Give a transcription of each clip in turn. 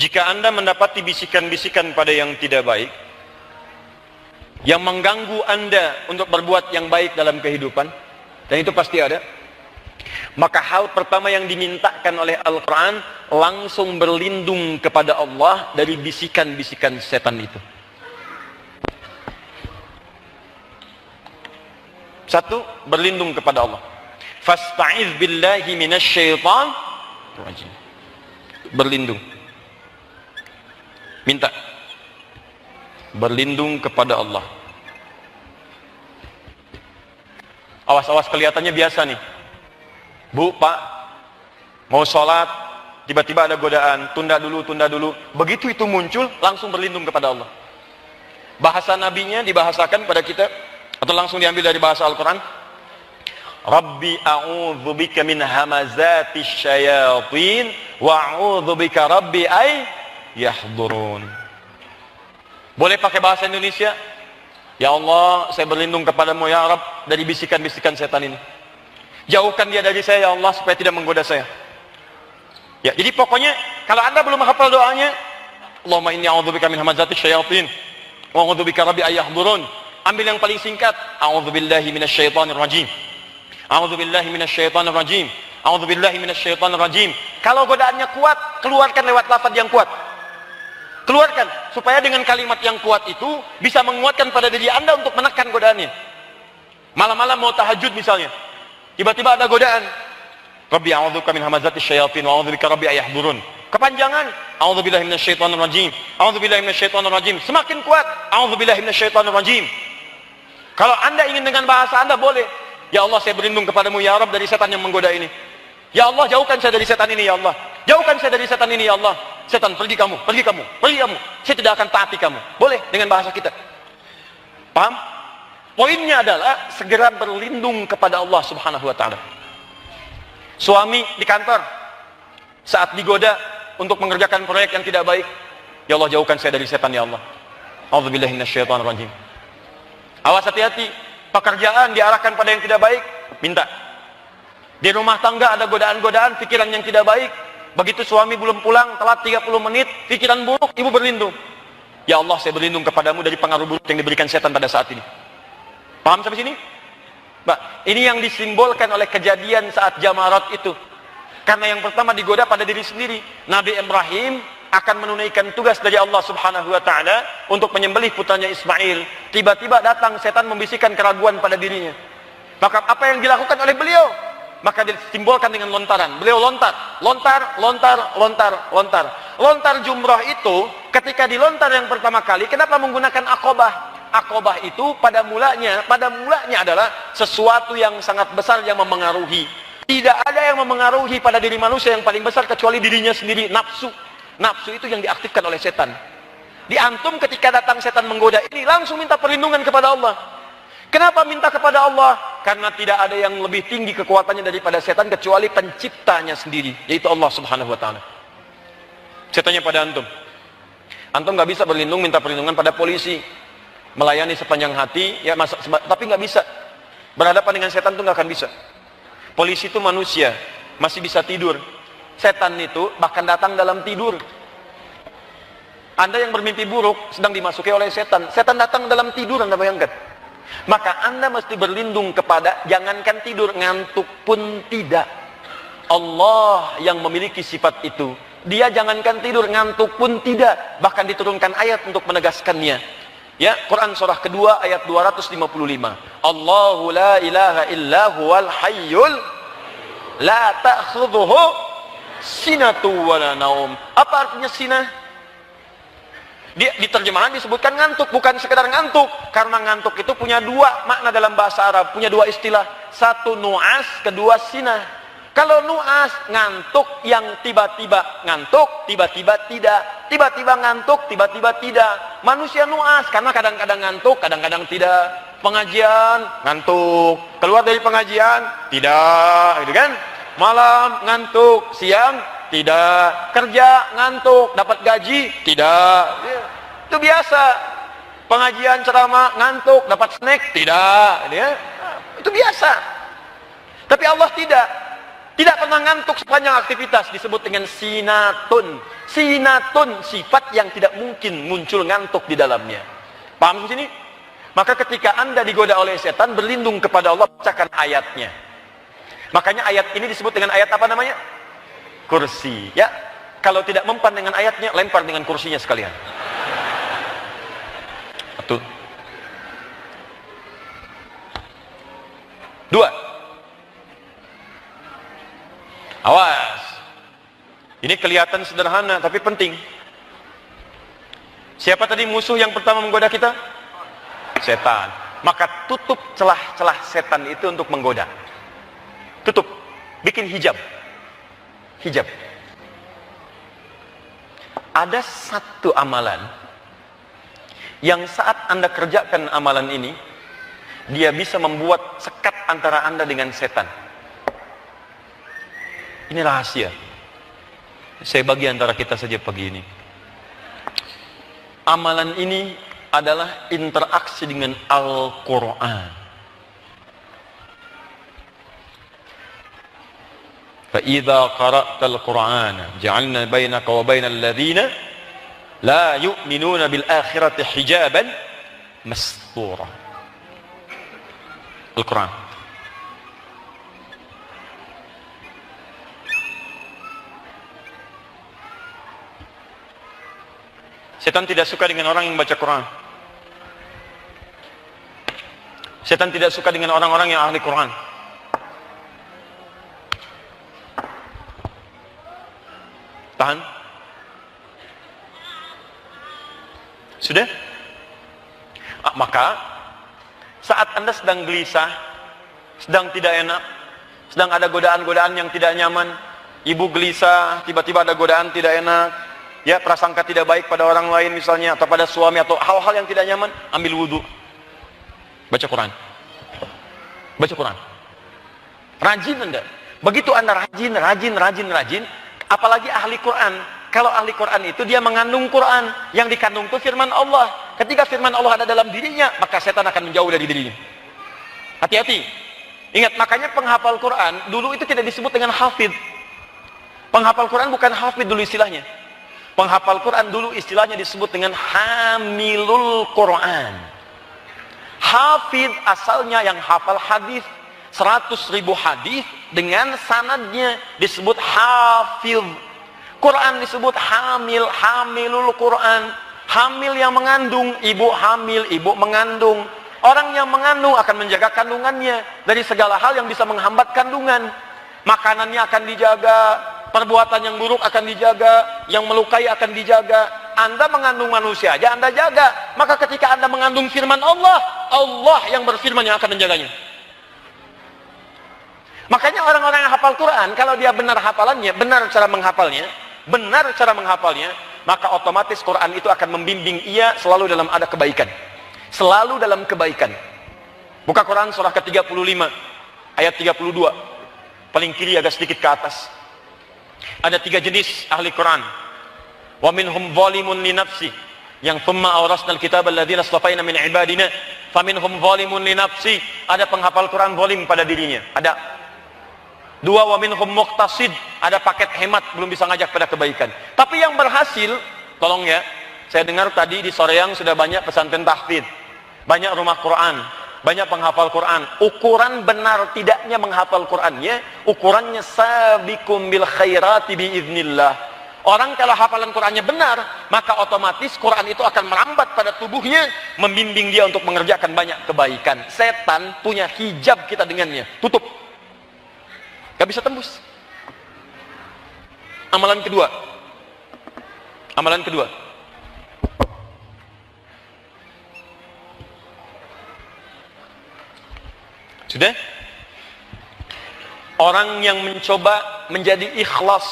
Jika Anda mendapati bisikan-bisikan pada yang tidak baik, yang mengganggu Anda untuk berbuat yang baik dalam kehidupan, dan itu pasti ada, maka hal pertama yang dimintakan oleh Al-Quran, langsung berlindung kepada Allah dari bisikan-bisikan setan itu. Satu, berlindung kepada Allah. Fasta'iz billahi minasyaitan rajim. Berlindung. Minta. Berlindung kepada Allah. Awas-awas, kelihatannya biasa nih. Bu, Pak, mau sholat, tiba-tiba ada godaan, tunda dulu. Begitu itu muncul, langsung berlindung kepada Allah. Bahasa nabinya dibahasakan pada kita, atau langsung diambil dari bahasa Al-Quran. Rabbi a'udzubika min hamazatis syayatin wa a'udzubika rabbi ay yahdurun. Boleh pakai bahasa Indonesia? Ya Allah, saya berlindung kepadamu ya Rabb dari bisikan-bisikan setan ini. Jauhkan dia dari saya ya Allah supaya tidak menggoda saya. Ya, jadi pokoknya kalau Anda belum hafal doanya, Allahumma inni a'udzubika min hamazatis syayatin wa a'udzubika rabbi ay yahdurun. Ambil yang paling singkat, a'udzubillahi minasyaitonir rajim. A'udzubillahi minasyaitonir rajim. A'udzubillahi minasyaitonir rajim. Kalau godaannya kuat, keluarkan lewat lafaz yang kuat. Keluarkan supaya dengan kalimat yang kuat itu bisa menguatkan pada diri Anda untuk menekan godaannya. Malam-malam mau tahajud misalnya, tiba-tiba ada godaan. Rabbi a'udzubika min hamazatis syayatin wa a'udzubika rabbi ay yahdurun. Kepanjangan, a'udzubillahi minasyaitonir rajim. A'udzubillahi minasyaitonir rajim. Semakin kuat, a'udzubillahi minasyaitonir rajim. Kalau Anda ingin dengan bahasa Anda boleh. Ya Allah, saya berlindung kepadamu ya Rabb dari setan yang menggoda ini. Ya Allah, jauhkan saya dari setan ini ya Allah. Jauhkan saya dari setan ini ya Allah. Setan, pergi kamu. Saya tidak akan taati kamu. Boleh dengan bahasa kita. Paham? Poinnya adalah segera berlindung kepada Allah Subhanahu wa taala. Suami di kantor saat digoda untuk mengerjakan proyek yang tidak baik, ya Allah, jauhkan saya dari setan ya Allah. A'udzubillahi minasyaitonir rajim. Awas, hati-hati. Pekerjaan diarahkan pada yang tidak baik, minta. Di rumah tangga ada godaan-godaan, pikiran yang tidak baik. Begitu suami belum pulang, telat 30 menit, pikiran buruk, ibu berlindung. Ya Allah, saya berlindung kepadamu dari pengaruh buruk yang diberikan setan pada saat ini. Paham sampai sini? Mbak, ini yang disimbolkan oleh kejadian saat Jamarat itu. Karena yang pertama digoda pada diri sendiri. Nabi Ibrahim akan menunaikan tugas dari Allah Subhanahu wa taala untuk menyembelih putranya Ismail. Tiba-tiba datang setan membisikkan keraguan pada dirinya. Maka apa yang dilakukan oleh beliau? Maka disimbolkan dengan lontaran. Beliau lontar. Lontar jumrah itu ketika dilontar yang pertama kali, kenapa menggunakan Aqabah? Aqabah itu pada mulanya adalah sesuatu yang sangat besar yang memengaruhi. Tidak ada yang memengaruhi pada diri manusia yang paling besar kecuali dirinya sendiri, nafsu. Nafsu itu yang diaktifkan oleh setan. Di antum ketika datang setan menggoda ini, langsung minta perlindungan kepada Allah. Kenapa minta kepada Allah? Karena tidak ada yang lebih tinggi kekuatannya daripada setan kecuali penciptanya sendiri, yaitu Allah Subhanahu wa taala. Saya tanya pada antum. Antum nggak bisa berlindung minta perlindungan pada polisi. Melayani sepanjang hati, ya tapi nggak bisa. Berhadapan dengan setan itu nggak akan bisa. Polisi itu manusia, masih bisa tidur. Setan itu bahkan datang dalam tidur. Anda yang bermimpi buruk sedang dimasuki oleh setan. Setan datang dalam tidur, Anda bayangkan. Maka Anda mesti berlindung kepada, jangankan tidur, ngantuk pun tidak. Allah yang memiliki sifat itu. Dia jangankan tidur, ngantuk pun tidak. Bahkan diturunkan ayat untuk menegaskannya. Ya, Quran surah kedua ayat 255. Allahu la ilaha illa huwal hayyul la ta'khudhuhu sinatu wala naum. Apa artinya sinah? Di terjemahan disebutkan ngantuk, bukan sekedar ngantuk. Karena ngantuk itu punya dua makna dalam bahasa Arab, punya dua istilah. Satu nu'as, kedua sinah. Kalau nu'as, ngantuk yang tiba-tiba ngantuk, tiba-tiba tidak. Tiba-tiba ngantuk, tiba-tiba tidak. Manusia nu'as, karena kadang-kadang ngantuk, kadang-kadang tidak. Pengajian, ngantuk. Keluar dari pengajian, tidak. Gitu kan? Malam, ngantuk. Siang, tidak. Kerja, ngantuk. Dapat gaji, tidak. Itu biasa. Pengajian, ceramah, ngantuk. Dapat snack, tidak. Itu biasa. Tapi Allah tidak. Tidak pernah ngantuk sepanjang aktivitas, disebut dengan sinatun. Sinatun, sifat yang tidak mungkin muncul ngantuk di dalamnya. Paham di sini? Maka ketika Anda digoda oleh setan, berlindung kepada Allah, bacakan ayatnya. Makanya ayat ini disebut dengan ayat apa namanya? Kursi. Ya, kalau tidak mempan dengan ayatnya, lempar dengan kursinya sekalian. Satu. Dua. Awas. Ini kelihatan sederhana, tapi penting. Siapa tadi musuh yang pertama menggoda kita? Setan. Maka tutup celah-celah setan itu untuk menggoda. Tutup. Bikin hijab. Hijab. Ada satu amalan yang saat Anda kerjakan amalan ini, dia bisa membuat sekat antara Anda dengan setan. Ini rahasia. Saya bagi antara kita saja pagi ini. Amalan ini adalah interaksi dengan Al-Quran. فَإِذَا قَرَأْتَ الْقُرْآنَ جَعَلْنَا بَيْنَكَ وَبَيْنَ الَّذِينَ لَا يُؤْمِنُونَ بِالْآخِرَةِ حِجَابًا مَسْتُورًا. Al-Quran. Setan tidak suka dengan orang yang baca Quran. Setan tidak suka dengan orang-orang yang ahli Quran. Tahan. Sudah? Maka saat Anda sedang gelisah, sedang tidak enak, sedang ada godaan-godaan yang tidak nyaman, ibu gelisah, tiba-tiba ada godaan tidak enak, ya, prasangka tidak baik pada orang lain misalnya, atau pada suami, atau hal-hal yang tidak nyaman, ambil wudhu, baca Quran. Baca Quran. Rajin Anda. Begitu Anda rajin, apalagi ahli Quran. Kalau ahli Quran itu dia mengandung Quran. Yang dikandung itu firman Allah. Ketika firman Allah ada dalam dirinya, maka setan akan menjauh dari dirinya. Hati-hati. Ingat, makanya penghafal Quran dulu itu tidak disebut dengan hafid. Penghafal Quran bukan hafid dulu istilahnya. Penghafal Quran dulu istilahnya disebut dengan hamilul Quran. Hafid asalnya yang hafal hadis, 100.000 hadis dengan sanadnya disebut hafid. Quran disebut hamil, hamilul Quran. Hamil yang mengandung, ibu hamil, ibu mengandung. Orang yang mengandung akan menjaga kandungannya dari segala hal yang bisa menghambat kandungan. Makanannya akan dijaga, perbuatan yang buruk akan dijaga, yang melukai akan dijaga. Anda mengandung manusia aja Anda jaga. Maka ketika Anda mengandung firman Allah, Allah yang berfirman yang akan menjaganya. Makanya orang-orang yang hafal Quran, kalau dia benar hafalannya, benar cara menghafalnya, maka otomatis Quran itu akan membimbing ia selalu dalam ada kebaikan. Selalu dalam kebaikan. Buka Quran surah ke-35 ayat 32. Paling kiri agak sedikit ke atas. Ada 3 jenis ahli Quran. Wa minhum zalimun li nafsi, yang thumma awrasnal kitab alladziina astafaina min ibadina faminhum zalimun li nafsi. Ada penghafal Quran zalim pada dirinya. Ada. 2, wa minhum muqtasid, ada paket hemat, belum bisa ngajak pada kebaikan. Tapi yang berhasil, tolong ya, saya dengar tadi di Soreang sudah banyak pesantren tahfidz, banyak rumah Quran, banyak penghafal Quran. Ukuran benar tidaknya menghafal Qurannya, ukurannya sabiqum bil khairati biiznillah. Orang kalau hafalan Qurannya benar, maka otomatis Quran itu akan merambat pada tubuhnya, membimbing dia untuk mengerjakan banyak kebaikan. Setan punya hijab kita dengannya, tutup. Gak bisa tembus. Amalan kedua. Sudah? Orang yang mencoba menjadi ikhlas.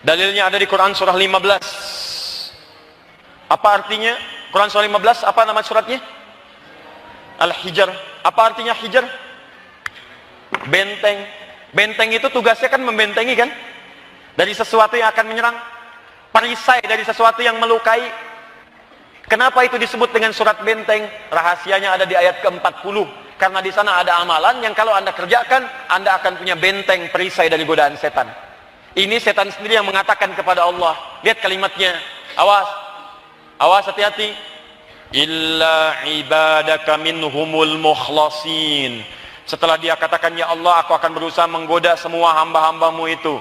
Dalilnya ada di Quran surah 15. Apa artinya? Quran surah 15, apa nama suratnya? Al-Hijr. Apa artinya hijr? Benteng. Benteng itu tugasnya kan membentengi kan? Dari sesuatu yang akan menyerang. Perisai dari sesuatu yang melukai. Kenapa itu disebut dengan surat benteng? Rahasianya ada di ayat ke-40. Karena di sana ada amalan yang kalau Anda kerjakan, Anda akan punya benteng perisai dari godaan setan. Ini setan sendiri yang mengatakan kepada Allah. Lihat kalimatnya. Awas. Awas, hati-hati. Illa ibadaka minhumul mukhlasin. Setelah dia katakan, ya Allah, aku akan berusaha menggoda semua hamba-hambamu itu.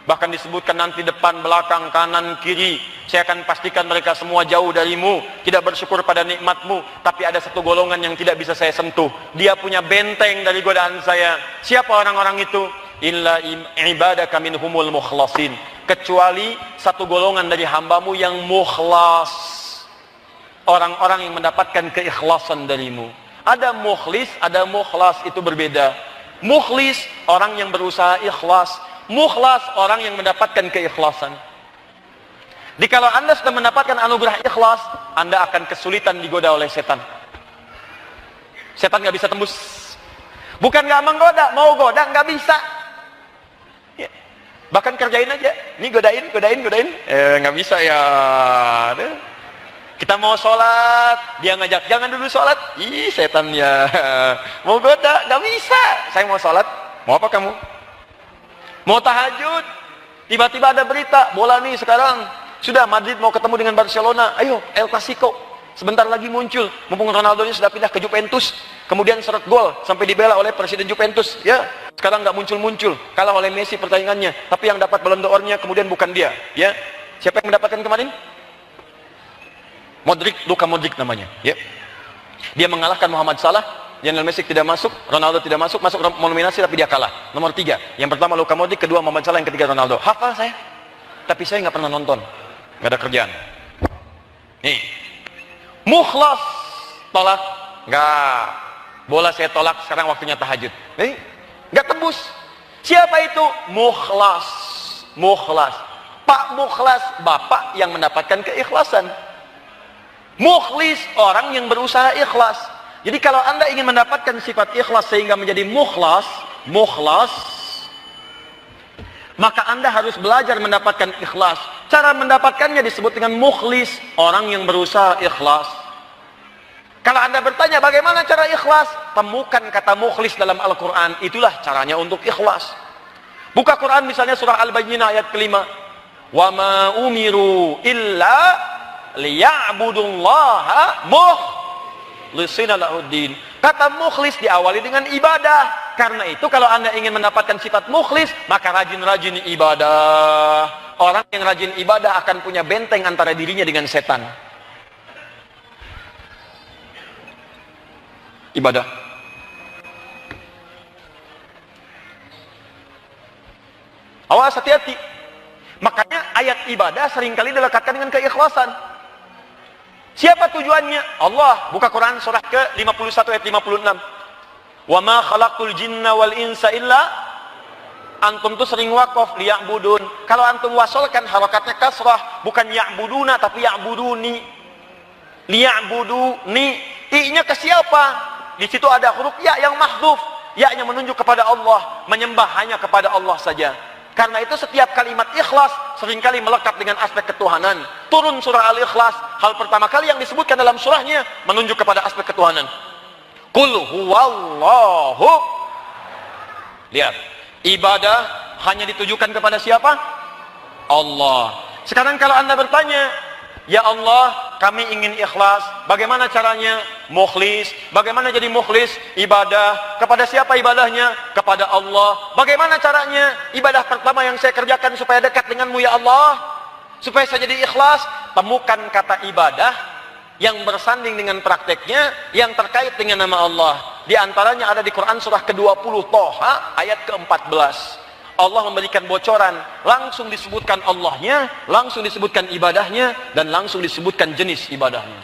Bahkan disebutkan nanti depan, belakang, kanan, kiri. Saya akan pastikan mereka semua jauh darimu, tidak bersyukur pada nikmatmu. Tapi ada satu golongan yang tidak bisa saya sentuh. Dia punya benteng dari godaan saya. Siapa orang-orang itu? Illa ibadaka minhumul mukhlasin. Kecuali satu golongan dari hambamu yang mukhlas. Orang-orang yang mendapatkan keikhlasan darimu. Ada mukhlis, ada mukhlas, itu berbeda. Mukhlis, orang yang berusaha ikhlas. Mukhlas, orang yang mendapatkan keikhlasan. Jadi kalau Anda sudah mendapatkan anugerah ikhlas, Anda akan kesulitan digoda oleh setan. Setan nggak bisa tembus. Bukan nggak menggoda, mau goda nggak bisa. Ya. Bahkan kerjain aja. Ini godain. Nggak bisa ya. Kita mau sholat, dia ngajak, jangan dulu sholat. Ih, setan ya. Mau goda, nggak bisa. Saya mau sholat. Mau apa kamu? Mau tahajud, tiba-tiba ada berita, bola nih sekarang, sudah Madrid mau ketemu dengan Barcelona, ayo El Clasico, sebentar lagi muncul, mumpung Ronaldo sudah pindah ke Juventus, kemudian seret gol, sampai dibela oleh presiden Juventus, ya, sekarang nggak muncul-muncul, kalah oleh Messi pertandingannya, tapi yang dapat Ballon d'Or-nya kemudian bukan dia, ya, siapa yang mendapatkan kemarin? Luka Modric namanya, ya, dia mengalahkan Muhammad Salah. Lionel Messi tidak masuk, Ronaldo tidak masuk nominasi tapi dia kalah. Nomor 3, yang pertama Luka Modric, kedua Muhammad Salah, yang ketiga Ronaldo. Hafal saya, tapi saya nggak pernah nonton, nggak ada kerjaan. Nih, mukhlas, tolak, nggak. Bola saya tolak, sekarang waktunya tahajud. Nih, nggak tembus. Siapa itu? Mukhlas, mukhlas. Pak Mukhlas, bapak yang mendapatkan keikhlasan. Mukhlis, orang yang berusaha ikhlas. Jadi kalau Anda ingin mendapatkan sifat ikhlas sehingga menjadi mukhlas, maka Anda harus belajar mendapatkan ikhlas. Cara mendapatkannya disebut dengan mukhlis, orang yang berusaha ikhlas. Kalau Anda bertanya bagaimana cara ikhlas, temukan kata mukhlis dalam Al-Quran, itulah caranya untuk ikhlas. Buka Quran misalnya surah Al-Bayyinah ayat kelima. Wa ma umiru illa liya'budullaha mukhlisina lahuddin. Kata mukhlis diawali dengan ibadah. Karena itu kalau Anda ingin mendapatkan sifat mukhlis, maka rajin-rajin ibadah. Orang yang rajin ibadah akan punya benteng antara dirinya dengan setan. Ibadah. Awas, hati-hati. Makanya ayat ibadah seringkali dilekatkan dengan keikhlasan. Siapa tujuannya? Allah. Buka Quran surah ke-51 ayat 56. Wa ma khalaqtul jinna wal insa illa, antum tuh sering wakaf liya'budun. Kalau antum wasolkan harokatnya kasrah, bukan ya'buduna tapi ya'buduni. Liya'buduni. I-nya ke siapa? Di situ ada huruf ya yang mahdzuf. Ya-nya menunjuk kepada Allah, menyembah hanya kepada Allah saja. Karena itu setiap kalimat ikhlas seringkali melekat dengan aspek ketuhanan. Turun surah Al-Ikhlas, hal pertama kali yang disebutkan dalam surahnya menunjuk kepada aspek ketuhanan. Qul huwallahu. Lihat, ibadah hanya ditujukan kepada siapa? Allah. Sekarang kalau Anda bertanya, ya Allah, kami ingin ikhlas, bagaimana caranya? Mukhlis. Bagaimana jadi mukhlis? Ibadah. Kepada siapa ibadahnya? Kepada Allah. Bagaimana caranya? Ibadah pertama yang saya kerjakan supaya dekat denganmu ya Allah, supaya saya jadi ikhlas, temukan kata ibadah yang bersanding dengan prakteknya, yang terkait dengan nama Allah. Di antaranya ada di Quran surah ke-20 Toha ayat ke-14. Allah memberikan bocoran, langsung disebutkan Allahnya, langsung disebutkan ibadahnya, dan langsung disebutkan jenis ibadahnya.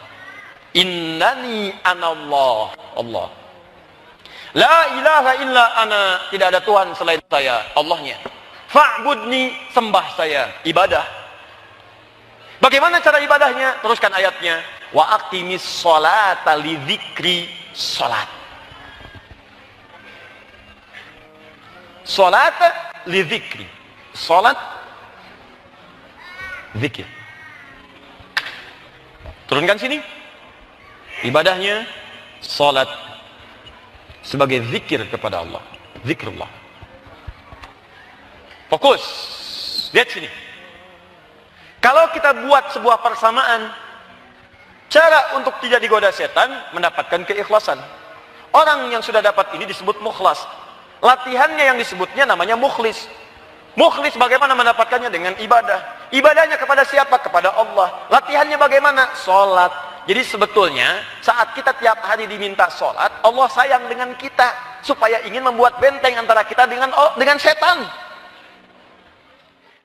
Innani anallah, Allah. La ilaha illa ana, tidak ada Tuhan selain saya, Allahnya. Fa'budni, sembah saya, ibadah. Bagaimana cara ibadahnya? Teruskan ayatnya. Wa aqimis sholata li dzikri, salat. Salat li dzikri. Salat zikir. Turunkan sini. Ibadahnya salat. sebagai zikir kepada Allah. Zikrullah. Fokus. Lihat sini. Kalau kita buat sebuah persamaan, cara untuk tidak digoda setan, mendapatkan keikhlasan. Orang yang sudah dapat ini disebut mukhlas. Latihannya yang disebutnya namanya mukhlis. Mukhlis bagaimana mendapatkannya? Dengan ibadah. Ibadahnya kepada siapa? Kepada Allah. Latihannya bagaimana? Sholat. Jadi sebetulnya saat kita tiap hari diminta sholat, Allah sayang dengan kita supaya ingin membuat benteng antara kita dengan setan.